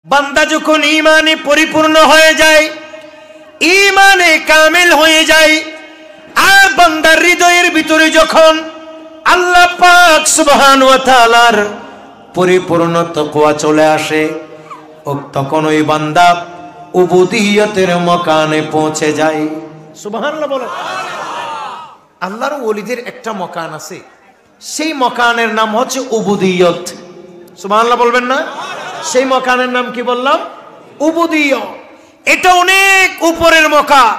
বান্দা যখন ঈমানে পরিপূর্ণ হয়ে যায়, ঈমানে কামিল হয়ে যায়, আর বান্দার হৃদয়ের ভিতরে যখন আল্লাহ পাক সুবহানাহু ওয়া তাআলার পরিপূর্ণ তাকওয়া চলে আসে, তখন ওই বান্দা উবুদিয়তের মাকানে পৌঁছে যায়। সুবহানাল্লাহ বলেন। আল্লাহর ওলিদের একটা মাকান আছে, সেই মাকানের নাম হচ্ছে উবুদিয়ত। সুবহানাল্লাহ বলবেন না? সেই মাকানের নাম কি বললাম? উবুদিয়ত। এটা অনেক উপরের মাকাম।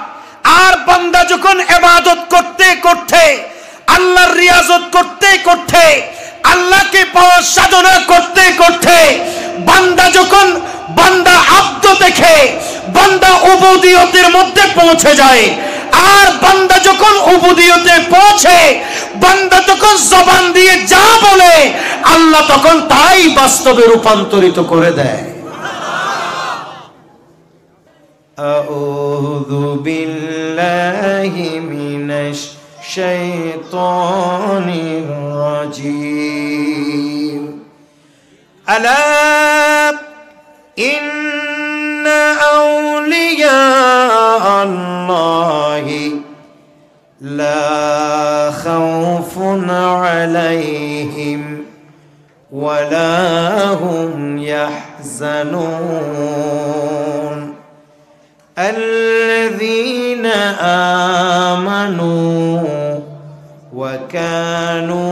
আর বান্দা যখন ইবাদত করতে করতে, আল্লাহর রিয়াজত করতে করতে, আল্লাহকে পাওয়ার সাধনা করতে করতে, বান্দা যখন বান্দা আব্দ দেখে, বান্দা উবুদিয়তের মধ্যে পৌঁছে যায়। আর বান্দা যখন উবুদিয়তে পৌঁছে, বান্দা তখন জবান দিয়ে যা বলে, আল্লাহ তখন তাই বাস্তবে রূপান্তরিত করে দেয়। আউযু বিল্লাহি মিনাশ শাইতানির রাজীম। আলা ইন্না আউলিয়া আল্লাহি লা খাউফুন আলাইহিম ওয়া লা হুম ইয়াহজানুন আল্লাযীনা আমানু ওয়া কানু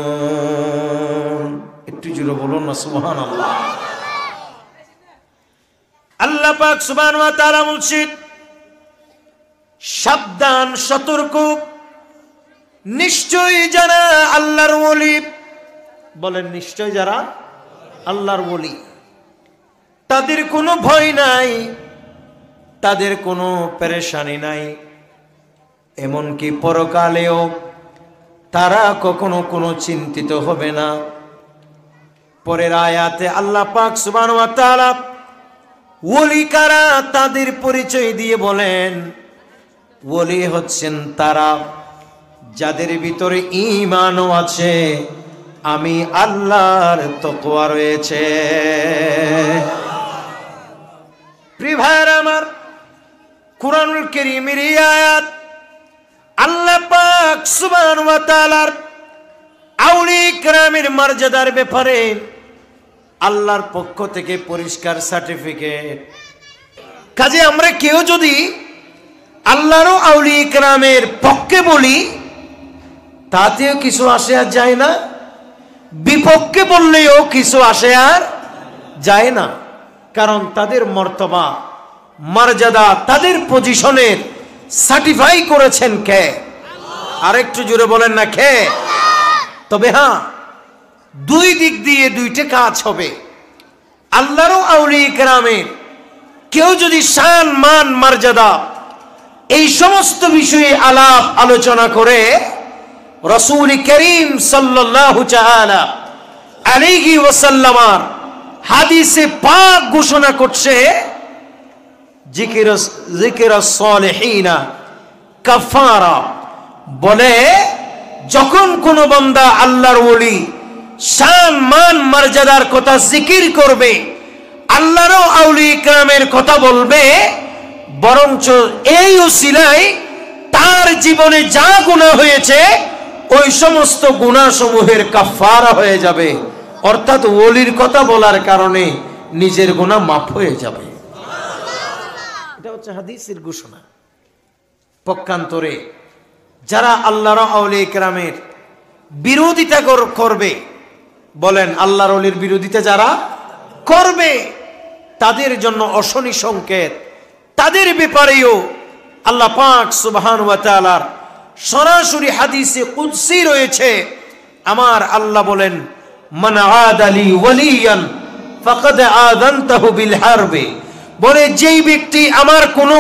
ইয়াত্তাকুন। একটু জোরে বলুন না সুবহানাল্লাহ। আল্লাহ পাক সুবহানাহু ওয়া তাআলা বলছেন, সাবধান, সতর্ক, নিশ্চয়ই যারা আল্লাহর ওলি, বলেন নিশ্চয় যারা আল্লাহর ওলি, তাদের কোনো ভয় নাই, তাদের কোনো পেরেশানি নাই, এমনকি পরকালেও তারা কখনো কোনো চিন্তিত হবে না। পরের আয়াতে আল্লাহ পাক সুবহানাহু ওয়া তাআলা ওলি কারা তাদের পরিচয় দিয়ে বলেন, ওলি হচ্ছেন তারা যাদের ভিতরে ঈমানও আছে, আমি আল্লাহর তাকওয়া রয়েছে। প্রিয় ভাইরা আমার, কুরআনুল কারীমের এই আয়াত আল্লাহ পাক সুবহানাহু ওয়া তাআলার আউলিয়া কিরামের মর্যাদার ব্যাপারে আল্লাহর পক্ষ থেকে পরিষ্কার সার্টিফিকেট। কাজে আমরা কেউ যদি আল্লাহর আউলিয়া কিরামের পক্ষে বলি, তাতেও কিছু আসে আর যায় না, বিপক্ষে বললেও কিছু আসে আর যায় না। কারণ তাদের মর্তবা, মর্যাদা, তাদের পজিশনের সার্টিফাই করেছেন কে? আরেকটু জোরে বলেন না কে? তবে হ্যাঁ, দুই দিক দিয়ে দুইটা কাজ হবে। আল্লাহর আউলিয়া কিরামের কেউ যদি শান, মান, মর্যাদা এই সমস্ত বিষয়ে আলাপ আলোচনা করে, রাসূল করিম সাল্লাল্লাহু তাআলা আলাইহি ওয়াসাল্লাম হাদিসে পাক ঘোষণা করছে, যিকিরাস সালিহিনা কাফারা, বলে যখন কোন বান্দা আল্লাহর ওলি শান, মান, মর্যাদার কথা জিকির করবে, আল্লাহর আউলিয়া কিরামের কথা বলবে, বরঞ্চ এই উসিলায় তার জীবনে যা গুনাহ হয়েছে ওই সমস্ত গুনাহসমূহের কাফারা হয়ে যাবে। অর্থাৎ ওলির কথা বলার কারণে নিজের গুনাহ মাফ হয়ে যাবে। এটা হচ্ছে হাদিসের ঘোষণা। পক্ষান্তরে যারা আল্লাহর আউলিয়া কিরামের বিরোধিতা করবে, বলেন আল্লাহর ওলির বিরোধিতা যারা করবে, তাদের জন্য অশনি সংকেত। তাদের ব্যাপারেও আল্লাহ পাক সুবহানাহু ওয়া তাআলার সরাসরি হাদিসে কুদসি রয়েছে। আমার আল্লাহ বলেন, মান আদালি ওয়ালিয়ান ফাকাদ আযানতাহু বিল হারবি, বলে যেই ব্যক্তি আমার কোনো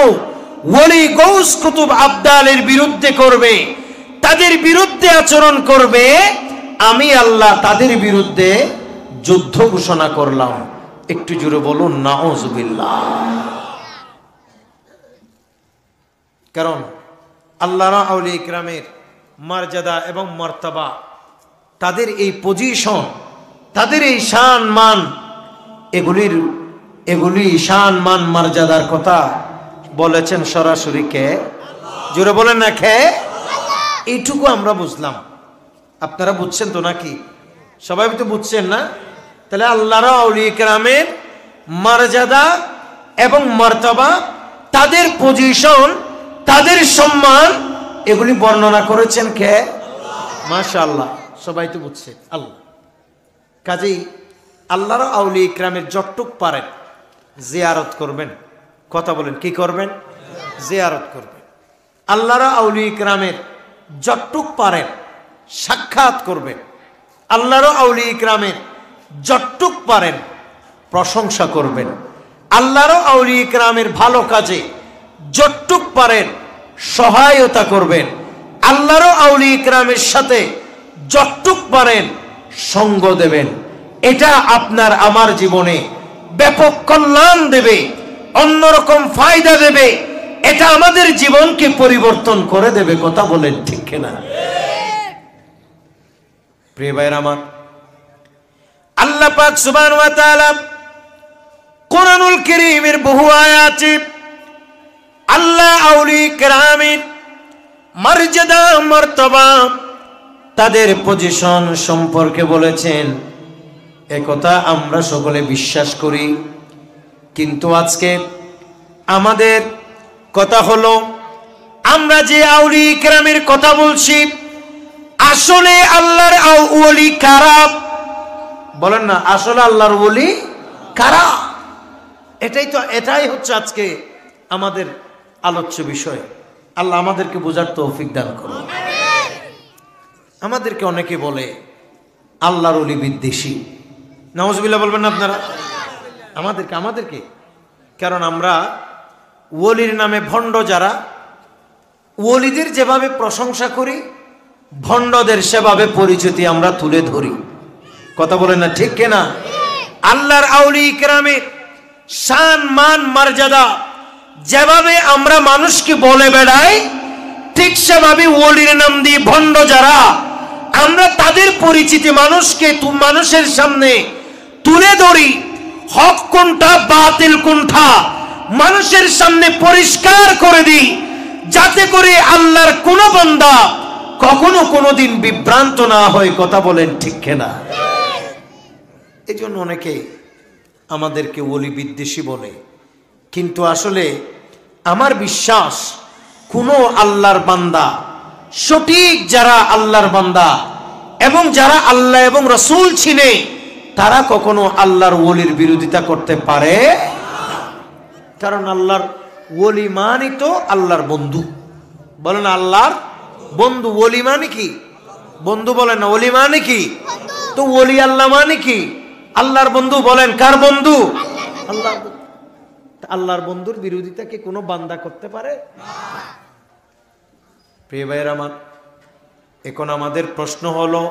ওলি, গৌস, কুতুব, আবদালের বিরুদ্ধে করবে, তাদের বিরুদ্ধে আচরণ করবে, আমি আল্লাহ তাদের বিরুদ্ধে যুদ্ধ ঘোষণা করলাম। একটু জোরে বলুন নাউযুবিল্লাহ। কারণ আল্লাহর আউলিয়া কিরামের মর্যাদা এবং মর্তবা, তাদের এই পজিশন তাদের এই শান মান, এগুলি শান মান মর্যাদার কথা বলেছেন সরাসরি কে? জোরে বলেন না কে? এইটুকু আমরা বুঝলাম। আপনারা বুঝছেন তো নাকি? সবাই তো বুঝছেন না? তাহলে আল্লাহর আউলিয়া কেরামের মর্যাদা এবং মর্তবা, তাদের পজিশন, তাদের সম্মান, এগুলি বর্ণনা করেছেন কে? মাশাআল্লাহ, সবাই তো বুঝছে আল্লাহ। কাজেই আল্লাহর আউলিয়া কেরামের যতটুক পারেন জিয়ারত করবেন। কথা বলেন, কি করবেন? জিয়ারত করবেন। আল্লাহর আউলিয়া কেরামের যতটুক পারেন সাক্ষাৎ করবেন। আল্লাহর আউলিয়া কেরামের যতটুক পারেন প্রশংসা করবেন। আল্লাহর আউলিয়া কেরামের ভালো কাজে যতটুক পারেন সহায়তা করবেন। আল্লাহর আউলিয়া কেরামের সাথে যতটুক পারেন সঙ্গ দেবেন। এটা আপনার আমার জীবনে ব্যাপক কল্যাণ দেবে, অন্যরকম ফায়দা দেবে। এটা আমাদের জীবনকে পরিবর্তন করে দেবে। কথা বলেন ঠিক কিনা? প্রিয় ভাইরা আমার, আল্লাহ পাক সুবহানাহু ওয়া তাআলা কোরআনুল কারীমের বহু আয়াতে আল্লাহ আউলিয়া কেরামের মর্যাদা মর্তবা, তাদের পজিশন সম্পর্কে বলেছেন। একথা আমরা সকলে বিশ্বাস করি। কিন্তু আজকে আমাদের কথা হলো, আমরা যে আউলিয়া কেরামের কথা বলছি, আসলে আল্লাহর ওলি কারা? বলেন না, আসলে আল্লাহর ওলি কারা? এটাই হচ্ছে আজকে আমাদের আলোচ্য বিষয়। আল্লাহ আমাদেরকে বোঝার তৌফিক দান করুন। আমাদেরকে অনেকে বলে আল্লাহর ওলি বিদ্বেষী। নাউজুবিল্লাহ বলবেন না আপনারা? আমাদেরকে কারণ আমরা ওলির নামে ভণ্ড যারা, ওলিদের যেভাবে প্রশংসা করি, ভণ্ডদের সেভাবে পরিচিতি আমরা তুলে ধরি। কথা বলেন না ঠিক কিনা? আল্লাহর আউলিয়া কেরামের শান মান মর্যাদা যেভাবে আমরা মানুষকে বলে বেড়াই, ঠিক সেভাবে ওলির নাম দিয়ে ভণ্ড যারা, আমরা তাদের পরিচিতি মানুষের সামনে তুলে ধরি। হক কোনটা, বাতিল কোনটা মানুষের সামনে পরিষ্কার করে দিই, যাতে করে আল্লাহর কোন বান্দা কখনো কোনোদিন বিভ্রান্ত না হয়। কথা বলেন ঠিক কিনা? এই জন্য অনেকে আমাদেরকে ওলি বিদ্বেষী বলে। কিন্তু আসলে আমার বিশ্বাস, কোন আল্লাহর বান্দা, সঠিক যারা আল্লাহর বান্দা এবং যারা আল্লাহ এবং রাসূল চিনে, তারা কখনো আল্লাহর ওলির বিরোধিতা করতে পারে। কারণ আল্লাহর ওলি মানে তো আল্লাহর বন্ধু। বলেন আল্লাহর বন্ধু। ওলি মানে কি? বন্ধু। বলেন না, ওলি মানে কি? তো ওলি আল্লাহ মানে কি? আল্লাহর বন্ধু। বলেন কার বন্ধু? আল্লাহর বন্ধু। আল্লাহর বন্ধুর বিরোধিতা কি কোনো বান্দা করতে পারে? প্রিয় ভাইয়ের আমার, এখন আমাদের প্রশ্ন হলো,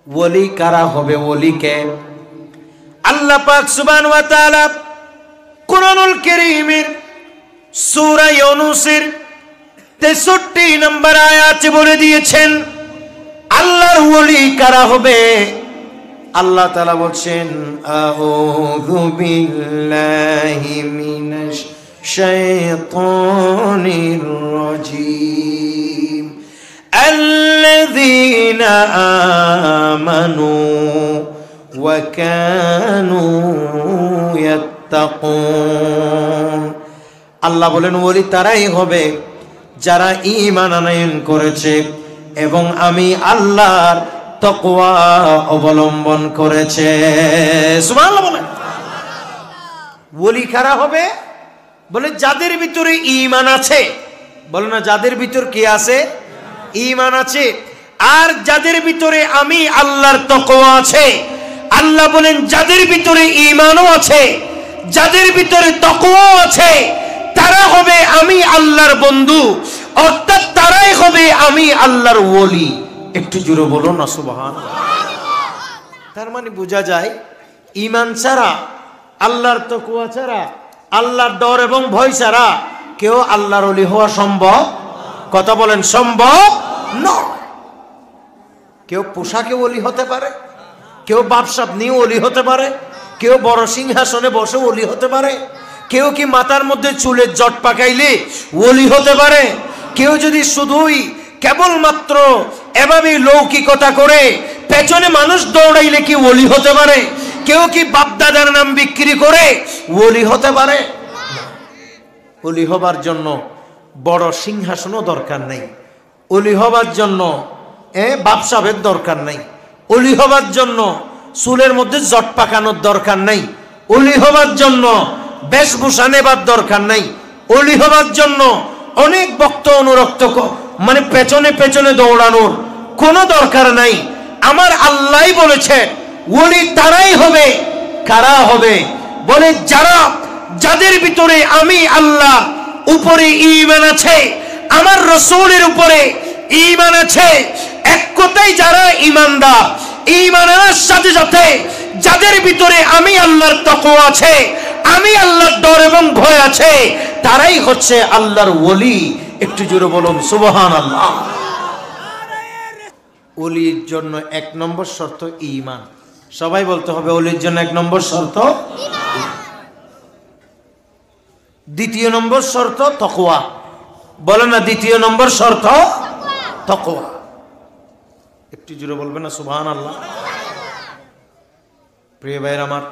ওলি কারা হবে? ওলি কে? আল্লাহ পাক সুবহানাহু ওয়া তাআলা কুরআনুল কারীমের সূরা ইউনূসের 63 নম্বর আয়াতে বলে দিয়েছেন আল্লাহর ওলি কারা হবে। আল্লাহ তাআলা বলছেন, আউযু বিল্লাহি মিনাশ শাইতানির রাজীম, আল্লাযীনা আমানু ওয়া কানু ইয়াত্তাকুন। আল্লাহ বলেন ওলি তারাই হবে যারা ঈমান আনয়ন করেছে এবং আমি আল্লাহর তাকওয়া অবলম্বন করেছে। সুবহানাল্লাহ বলেন। ওলি কারা হবে? বলে যাদের ভিতরে ঈমান আছে। বলে না, যাদের ভিতর কি আছে? ঈমান আছে। আর যাদের ভিতরে আমি আল্লাহর তাকওয়া আছে। আল্লাহ বলেন যাদের ভিতরে ঈমানও আছে, যাদের ভিতরে তাকওয়া আছে, তারা হবে আমি আল্লাহর বন্ধু, অর্থাৎ তারাই হবে আমি আল্লাহর ওলি। একটু জোরে বলো না সুবহানাল্লাহ। তার মানে বোঝা যায় ঈমান ছাড়া, আল্লাহর তাকওয়া ছাড়া, আল্লাহর ডর এবং ভয় ছাড়া কেউ আল্লাহর ওলি হওয়া সম্ভব। কথা বলেন, সম্ভব নয়। কেউ পোশাকে ওলি হতে পারে, কেউ বাপসাপ নিয়ে ওলি হতে পারে, কেউ বড় সিংহাসনে বসে ওলি হতে পারে, কেউ কি মাথার মধ্যে চুলের জট পাকাইলে ওলি হতে পারে, কেউ যদি শুধুই কেবলমাত্র এভাবে লৌকিকতা করে পেছনে মানুষ দৌড়াইলে কি ওলি হতে পারে, কেউ কি বাপদাদার নাম বিক্রি করে ওলি হতে পারে? ওলি হবার জন্য বড় সিংহাসনও দরকার নেই, ওলি হবার জন্য বাপসাবের দরকার নেই, ওলি হবার জন্য চুলের মধ্যে জট পাকানোর দরকার নেই, ওলি হবার জন্য বেশভূষা নেবার দরকার নেই, ওলি হবার জন্য অনেক ভক্ত অনুরক্ত মানে পেছনে পেছনে দৌড়ানোর কোনো দরকার নাই। আমার আল্লাহ বলেছে ওলি তারাই হবে। কারা হবে? বলে যাদের ভিতরে আমি আল্লাহ উপরে ঈমান আছে, আমার রাসূলের উপরে ঈমান আছে, এক কথায় যারা ঈমানদার, ঈমানের সাথে সাথে যাদের ভিতরে আমি আল্লাহর তাকওয়া আছে, আমি আল্লাহর ডর এবং ভয় আছে, তারাই হচ্ছে আল্লাহর ওলি। একটু জোরে বলুন সুবহানাল্লাহ। ওলির জন্য এক নম্বর শর্ত ঈমান। সবাই বলতে হবে ওলির জন্য এক নম্বর শর্ত ঈমান। দ্বিতীয় নম্বর শর্ত তাকওয়া। বলে না দ্বিতীয় নম্বর শর্ত তাকওয়া। একটু জোরে বলবেন না সুবহানাল্লাহ। প্রিয় ভাইরা আমার,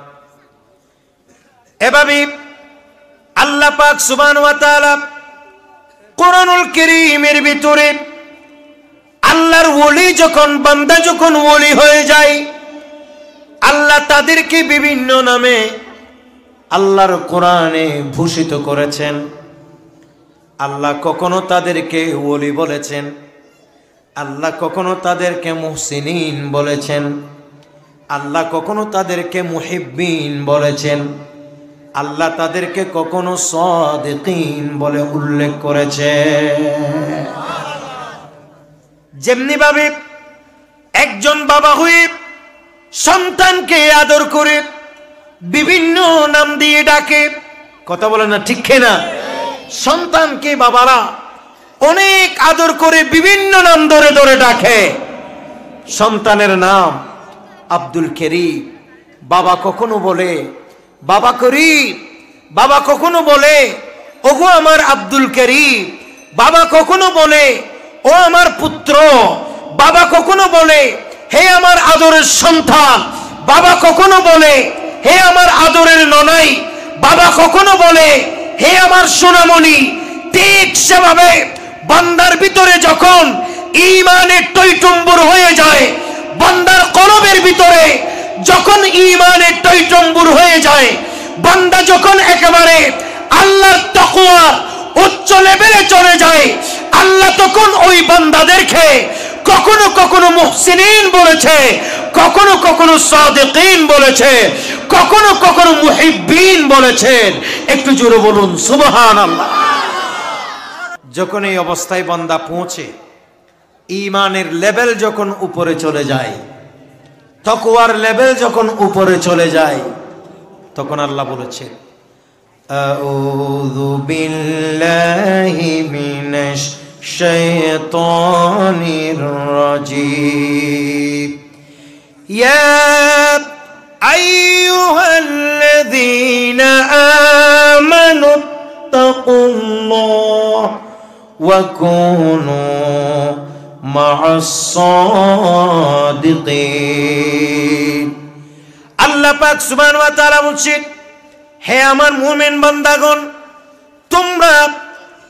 এভাবে আল্লাহ পাক সুবহানাহু ওয়া তাআলা কোরআনুল কারীমের ভিতরে আল্লাহর ওলি যখন বান্দা যখন ওলি হয়ে যায়, আল্লাহ তাদেরকে বিভিন্ন নামে আল্লাহর কোরআনে ভূষিত করেছেন। আল্লাহ কখনো তাদেরকে ওলি বলেছেন, আল্লাহ কখনো তাদেরকে মুহসিনিন বলেছেন, আল্লাহ কখনো তাদেরকে মুহিব্বিন বলেছেন, আল্লাহ তাদেরকে কখনো সাদিকিন বলে উল্লেখ করেছে। যেমনি ভাবে একজন বাবা হয়ে সন্তানকে আদর করে বিভিন্ন নাম দিয়ে ডাকে, কথা বলে না ঠিক না? সন্তানকে বাবারা অনেক আদর করে বিভিন্ন নাম ধরে ধরে ডাকে। সন্তানের নাম আব্দুল করিম, বাবা কখনো বলে বাবা করিম, বাবা কখনো বলে ওগো আমার আব্দুল করিম, বাবা কখনো বলে ও আমার পুত্র, বাবা কখনো বলে হে আমার আদরের সন্তান, বাবা কখনো বলে হে আমার আদরের ননাই, বাবা কখনো বলে হে আমার সোনামণি। ঠিক সেভাবে বান্দার ভিতরে যখন ঈমানের টইটুম্বুর হয়ে যায়, বান্দার কলবের ভিতরে যখন ঈমানের টইটুম্বুর হয়ে যায়, বান্দা যখন একেবারে আল্লাহর তাকওয়া উচ্চ লেভেলে চলে যায়, আল্লাহ তখন ওই বান্দাদেরকে কখনো কখনো মুহসিনিন বলেছে, কখনো কখনো সাদিকিন বলেছে, কখনো কখনো মুহিব্বিন বলেছেন। একটু জোরে বলুন সুবহানাল্লাহ। যখন এই অবস্থায় বান্দা পৌঁছে, ঈমানের লেভেল যখন উপরে চলে যায়, তাকওয়ার লেভেল যখন উপরে চলে যায়, তখন আল্লাহ বলেছে আউযু বিল্লাহি মিনাশ শাইতানির রাজীম ইয়া আইয়ুহাল্লাযীনা আমানু তাকুল্লাহ ওয়া কুনু মা'আস সাদিকিন। আল্লাহ পাক সুবহানাহু ওয়া তাআলা বলছেন, হে আমার মুমিন বান্দাগণ, তোমরা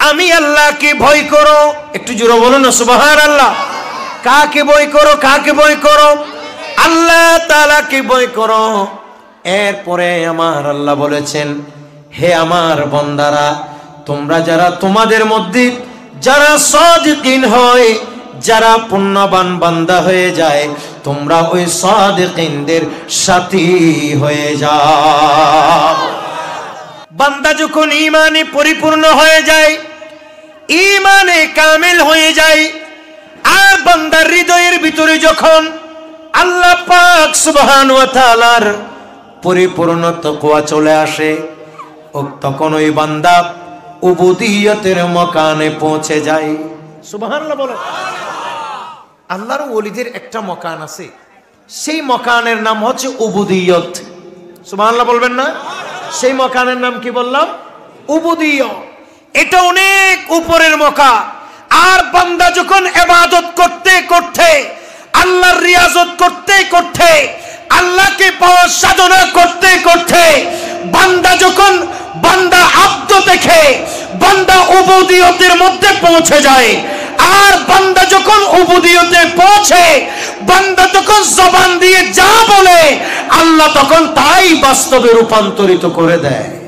আমি আল্লাহকে ভয় করো। একটু জোরে বলো না সুবহানাল্লাহ। কাকে ভয় করো? কাকে ভয় করো? আল্লাহ তাআলাকে ভয় করো। এরপরে আমার আল্লাহ বলেছেন, হে আমার বান্দারা, তোমরা যারা তোমাদের মধ্যে যারা সাদিকিন হয়, যারা পুণ্যবান বান্দা হয়ে যায়, তোমরা ওই সাদিকিনদের সাথী হয়ে যাও। বান্দা যখন ঈমানে পরিপূর্ণ হয়ে যায়, ঈমানে কামিল হয়ে যায়, আর বান্দার হৃদয়ের ভিতরে যখন আল্লাহ পাক সুবহানাহু ওয়া তাআলার পরিপূর্ণ তাকওয়া চলে আসে, তখন ওই বান্দা উবুদিয়তের মাকানে পৌঁছে যায়। সুবহানাল্লাহ বলেন। আল্লাহর ওলিদের একটা মাকান আছে, সেই মকানের নাম হচ্ছে উবুদিয়ত। সুবহানাল্লাহ বলবেন না? সেই মকানের নাম কি বললাম? উবুদিয়ত। এটা অনেক উপরের মকাম। আর বান্দা যখন ইবাদত করতে করতে, আল্লাহর রিয়াজত করতে করতে, আল্লাহকে পাওয়ার সাধনা করতে করতে, বান্দা যখন বান্দা আব্দ দেখে বান্দা উবুদিয়তের মধ্যে পৌঁছে যায়। আর বান্দা যখন উবুদিয়তে পৌঁছে, বান্দা যখন জবান দিয়ে যা বলে, আল্লাহ তখন তাই বাস্তবে রূপান্তরিত করে দেয়।